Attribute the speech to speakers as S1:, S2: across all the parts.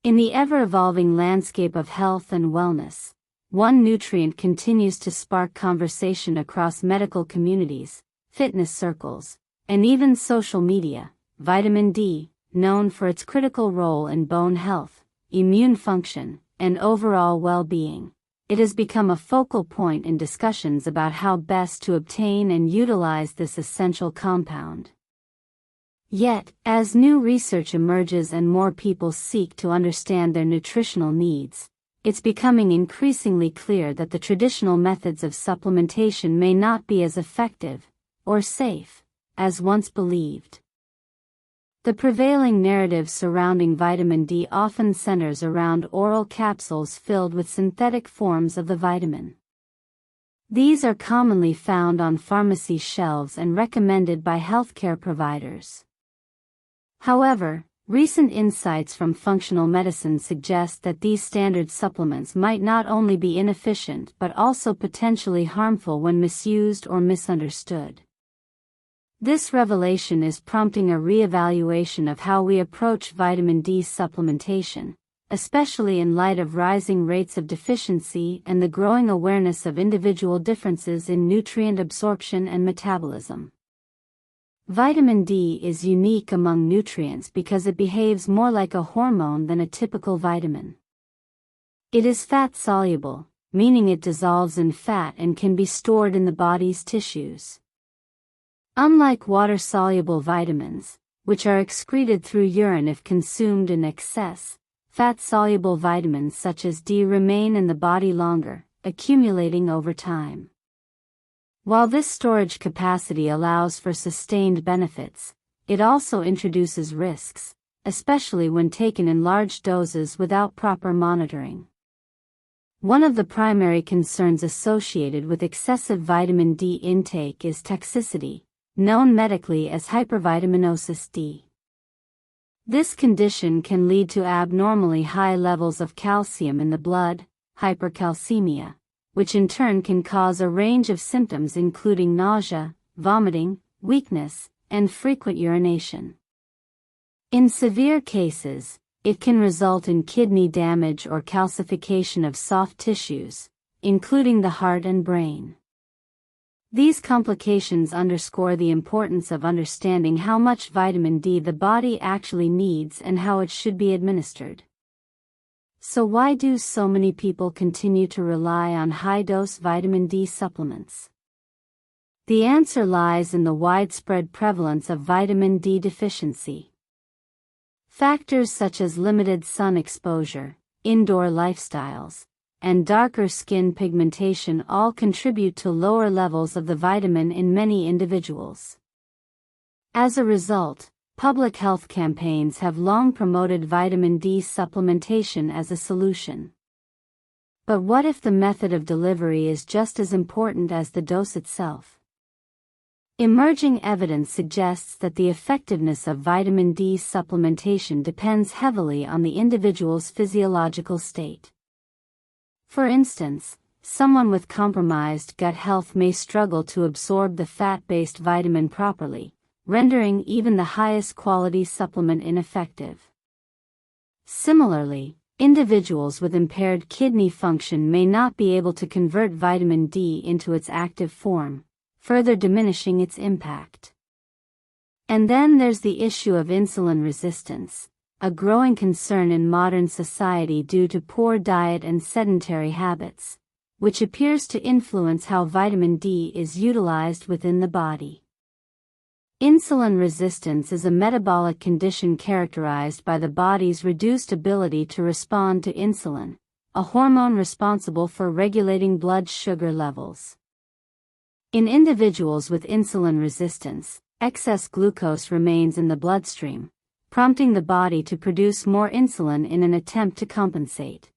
S1: In the ever-evolving landscape of health and wellness, one nutrient continues to spark conversation across medical communities, fitness circles, and even social media: vitamin D, known for its critical role in bone health, immune function, and overall well-being. It has become a focal point in discussions about how best to obtain and utilize this essential compound. Yet, as new research emerges and more people seek to understand their nutritional needs, it's becoming increasingly clear that the traditional methods of supplementation may not be as effective or safe as once believed. The prevailing narrative surrounding vitamin D often centers around oral capsules filled with synthetic forms of the vitamin. These are commonly found on pharmacy shelves and recommended by healthcare providers. However, recent insights from functional medicine suggest that these standard supplements might not only be inefficient but also potentially harmful when misused or misunderstood. This revelation is prompting a reevaluation of how we approach vitamin D supplementation, especially in light of rising rates of deficiency and the growing awareness of individual differences in nutrient absorption and metabolism. Vitamin D is unique among nutrients because it behaves more like a hormone than a typical vitamin. It is fat-soluble, meaning it dissolves in fat and can be stored in the body's tissues. Unlike water-soluble vitamins, which are excreted through urine if consumed in excess, fat-soluble vitamins such as D remain in the body longer, accumulating over time. While this storage capacity allows for sustained benefits, it also introduces risks, especially when taken in large doses without proper monitoring. One of the primary concerns associated with excessive vitamin D intake is toxicity, known medically as hypervitaminosis D. This condition can lead to abnormally high levels of calcium in the blood, hypercalcemia, which in turn can cause a range of symptoms including nausea, vomiting, weakness, and frequent urination. In severe cases, it can result in kidney damage or calcification of soft tissues, including the heart and brain. These complications underscore the importance of understanding how much vitamin D the body actually needs and how it should be administered. So why do so many people continue to rely on high-dose vitamin D supplements? The answer lies in the widespread prevalence of vitamin D deficiency. Factors such as limited sun exposure, indoor lifestyles, and darker skin pigmentation all contribute to lower levels of the vitamin in many individuals. As a result, public health campaigns have long promoted vitamin D supplementation as a solution. But what if the method of delivery is just as important as the dose itself? Emerging evidence suggests that the effectiveness of vitamin D supplementation depends heavily on the individual's physiological state. For instance, someone with compromised gut health may struggle to absorb the fat-based vitamin properly, rendering even the highest quality supplement ineffective. Similarly, individuals with impaired kidney function may not be able to convert vitamin D into its active form, further diminishing its impact. And then there's the issue of insulin resistance, a growing concern in modern society due to poor diet and sedentary habits, which appears to influence how vitamin D is utilized within the body. Insulin resistance is a metabolic condition characterized by the body's reduced ability to respond to insulin, a hormone responsible for regulating blood sugar levels. In individuals with insulin resistance, excess glucose remains in the bloodstream, prompting the body to produce more insulin in an attempt to compensate.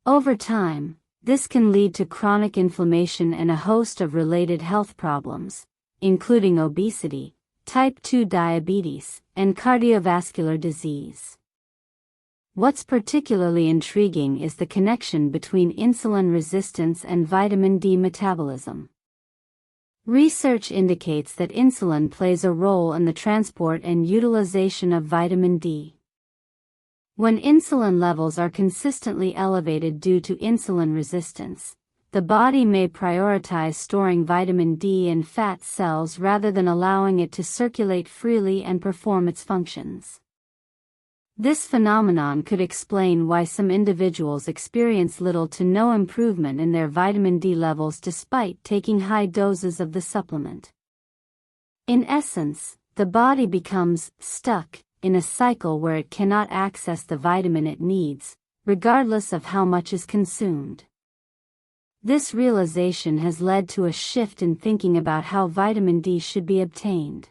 S1: Over time, this can lead to chronic inflammation and a host of related health problems, including obesity, type 2 diabetes, and cardiovascular disease. What's particularly intriguing is the connection between insulin resistance and vitamin D metabolism. Research indicates that insulin plays a role in the transport and utilization of vitamin D. When insulin levels are consistently elevated due to insulin resistance, the body may prioritize storing vitamin D in fat cells rather than allowing it to circulate freely and perform its functions. This phenomenon could explain why some individuals experience little to no improvement in their vitamin D levels despite taking high doses of the supplement. In essence, the body becomes stuck in a cycle where it cannot access the vitamin it needs, regardless of how much is consumed. This realization has led to a shift in thinking about how vitamin D should be obtained.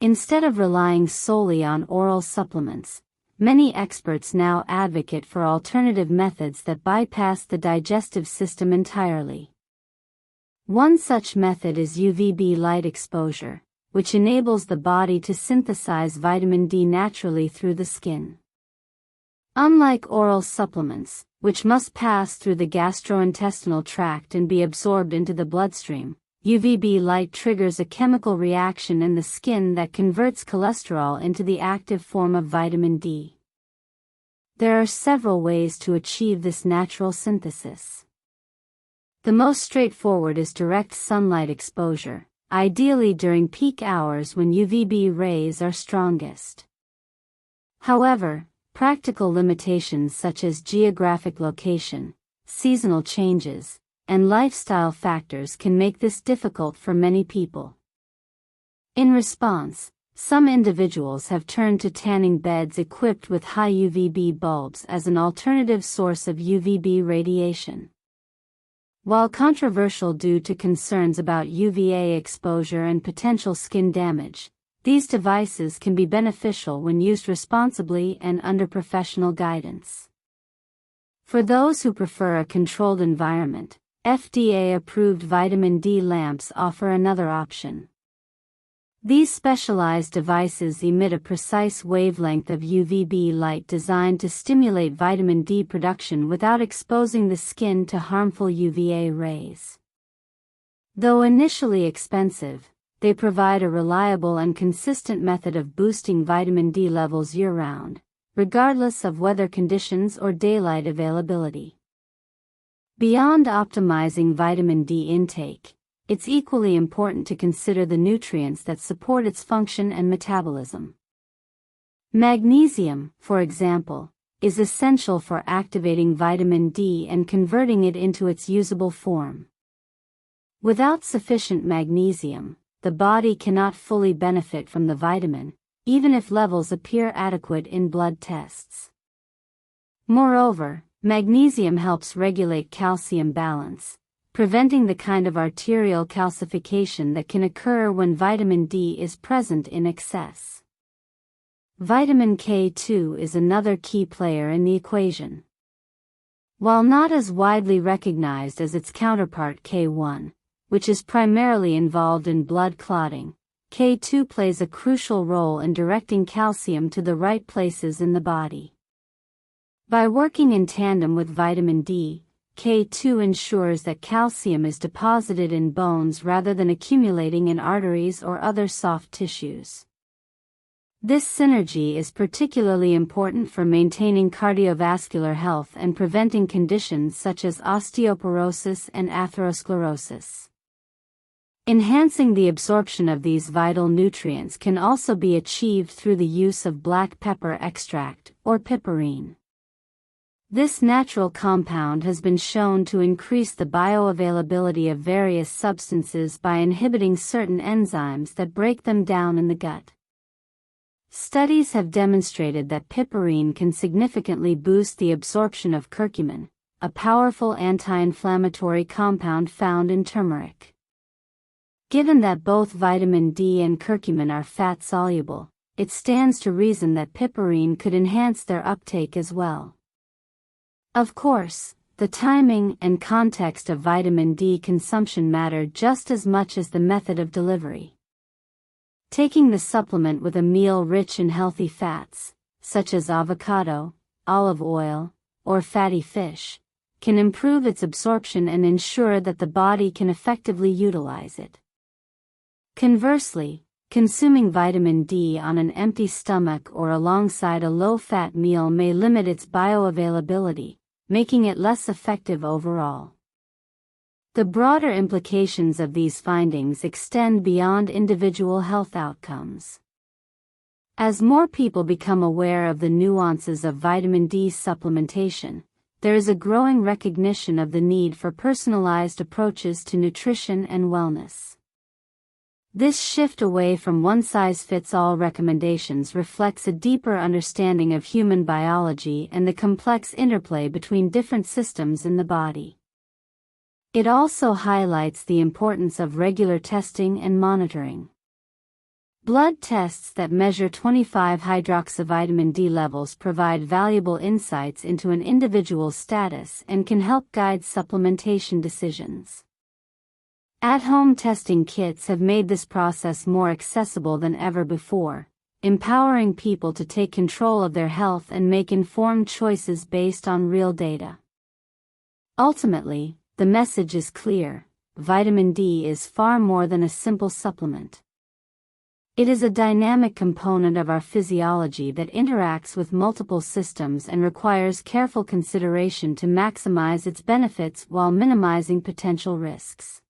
S1: Instead of relying solely on oral supplements, many experts now advocate for alternative methods that bypass the digestive system entirely. One such method is UVB light exposure, which enables the body to synthesize vitamin D naturally through the skin. Unlike oral supplements, which must pass through the gastrointestinal tract and be absorbed into the bloodstream, UVB light triggers a chemical reaction in the skin that converts cholesterol into the active form of vitamin D. There are several ways to achieve this natural synthesis. The most straightforward is direct sunlight exposure, ideally during peak hours when UVB rays are strongest. However, practical limitations such as geographic location, seasonal changes, and lifestyle factors can make this difficult for many people. In response, some individuals have turned to tanning beds equipped with high UVB bulbs as an alternative source of UVB radiation. While controversial due to concerns about UVA exposure and potential skin damage, these devices can be beneficial when used responsibly and under professional guidance. For those who prefer a controlled environment, FDA-approved vitamin D lamps offer another option. These specialized devices emit a precise wavelength of UVB light designed to stimulate vitamin D production without exposing the skin to harmful UVA rays. Though initially expensive, they provide a reliable and consistent method of boosting vitamin D levels year-round, regardless of weather conditions or daylight availability. Beyond optimizing vitamin D intake, it's equally important to consider the nutrients that support its function and metabolism. Magnesium, for example, is essential for activating vitamin D and converting it into its usable form. Without sufficient magnesium, the body cannot fully benefit from the vitamin, even if levels appear adequate in blood tests. Moreover, magnesium helps regulate calcium balance, preventing the kind of arterial calcification that can occur when vitamin D is present in excess. Vitamin K2 is another key player in the equation. While not as widely recognized as its counterpart K1, which is primarily involved in blood clotting, K2 plays a crucial role in directing calcium to the right places in the body. By working in tandem with vitamin D, K2 ensures that calcium is deposited in bones rather than accumulating in arteries or other soft tissues. This synergy is particularly important for maintaining cardiovascular health and preventing conditions such as osteoporosis and atherosclerosis. Enhancing the absorption of these vital nutrients can also be achieved through the use of black pepper extract, or piperine. This natural compound has been shown to increase the bioavailability of various substances by inhibiting certain enzymes that break them down in the gut. Studies have demonstrated that piperine can significantly boost the absorption of curcumin, a powerful anti-inflammatory compound found in turmeric. Given that both vitamin D and curcumin are fat-soluble, it stands to reason that piperine could enhance their uptake as well. Of course, the timing and context of vitamin D consumption matter just as much as the method of delivery. Taking the supplement with a meal rich in healthy fats, such as avocado, olive oil, or fatty fish, can improve its absorption and ensure that the body can effectively utilize it. Conversely, Consuming vitamin D on an empty stomach or alongside a low-fat meal may limit its bioavailability, making it less effective overall. The broader implications of these findings extend beyond individual health outcomes. As more people become aware of the nuances of vitamin D supplementation, there is a growing recognition of the need for personalized approaches to nutrition and wellness. This shift away from one-size-fits-all recommendations reflects a deeper understanding of human biology and the complex interplay between different systems in the body. It also highlights the importance of regular testing and monitoring. Blood tests that measure 25-hydroxyvitamin D levels provide valuable insights into an individual's status and can help guide supplementation decisions. At-home testing kits have made this process more accessible than ever before, empowering people to take control of their health and make informed choices based on real data. Ultimately, the message is clear: vitamin D is far more than a simple supplement. It is a dynamic component of our physiology that interacts with multiple systems and requires careful consideration to maximize its benefits while minimizing potential risks.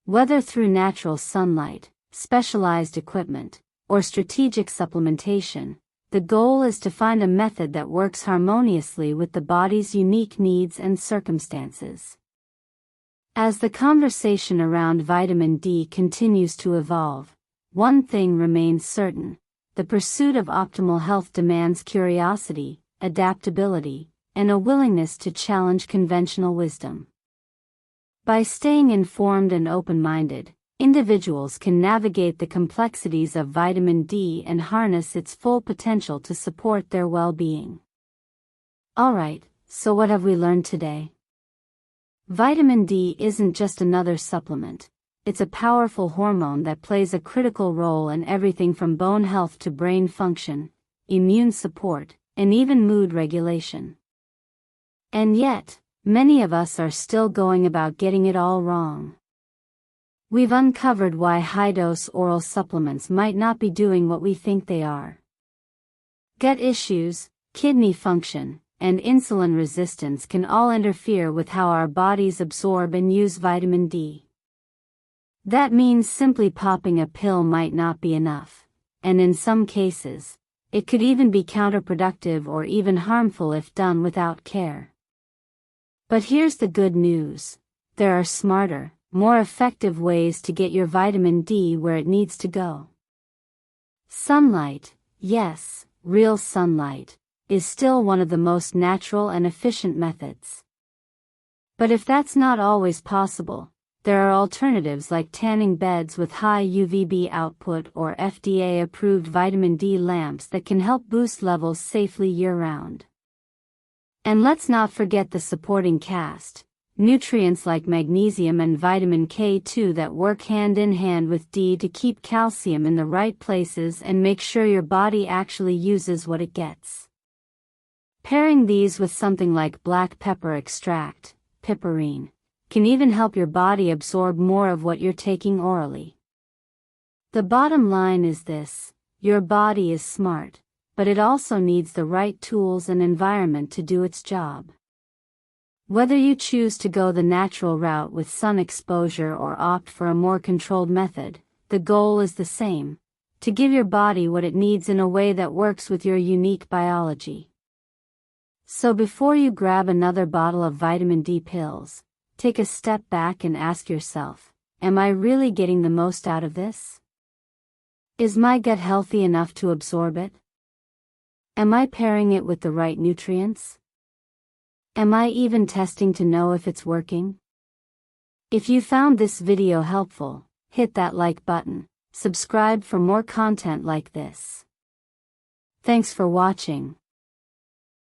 S1: Whether through natural sunlight, specialized equipment, or strategic supplementation, the goal is to find a method that works harmoniously with the body's unique needs and circumstances. As the conversation around vitamin D continues to evolve, one thing remains certain: the pursuit of optimal health demands curiosity, adaptability, and a willingness to challenge conventional wisdom. By staying informed and open-minded, individuals can navigate the complexities of vitamin D and harness its full potential to support their well-being. Alright, so what have we learned today? Vitamin D isn't just another supplement. It's a powerful hormone that plays a critical role in everything from bone health to brain function, immune support, and even mood regulation. And yet, many of us are still going about getting it all wrong. We've uncovered why high-dose oral supplements might not be doing what we think they are. Gut issues, kidney function, and insulin resistance can all interfere with how our bodies absorb and use vitamin D. That means simply popping a pill might not be enough, and in some cases, it could even be counterproductive or even harmful if done without care. But here's the good news: there are smarter, more effective ways to get your vitamin D where it needs to go. Sunlight, yes, real sunlight, is still one of the most natural and efficient methods. But if that's not always possible, there are alternatives like tanning beds with high UVB output or FDA-approved vitamin D lamps that can help boost levels safely year-round. And let's not forget the supporting cast: nutrients like magnesium and vitamin K2 that work hand in hand with D to keep calcium in the right places and make sure your body actually uses what it gets. Pairing these with something like black pepper extract, piperine, can even help your body absorb more of what you're taking orally. The bottom line is this: your body is smart, but it also needs the right tools and environment to do its job. Whether you choose to go the natural route with sun exposure or opt for a more controlled method, the goal is the same: to give your body what it needs in a way that works with your unique biology. So before you grab another bottle of vitamin D pills, take a step back and ask yourself, am I really getting the most out of this? Is my gut healthy enough to absorb it? Am I pairing it with the right nutrients? Am I even testing to know if it's working? If you found this video helpful, hit that like button, subscribe for more content like this. Thanks for watching.